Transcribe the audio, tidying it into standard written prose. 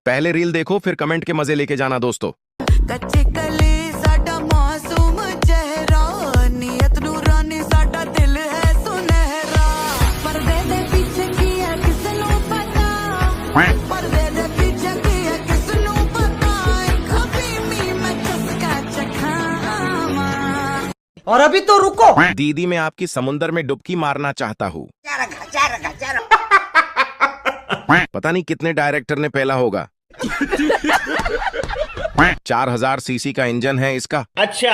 पहले रील देखो फिर कमेंट के मजे लेके जाना दोस्तों। कच्चे कली साडा मासूम चेहरा, नियत नूरानी साडा दिल है सुनहरा। पर्दे दे पीछे की है किसनू पता, पर्दे दे पीछे की है किसनू पता। हबीबी मैं चस्का चखावा। और अभी तो रुको, दीदी मैं आपकी समुंदर में डुबकी मारना चाहता हूँ। पता नहीं कितने डायरेक्टर ने पहला होगा। 4000 सीसी का इंजन है इसका। अच्छा।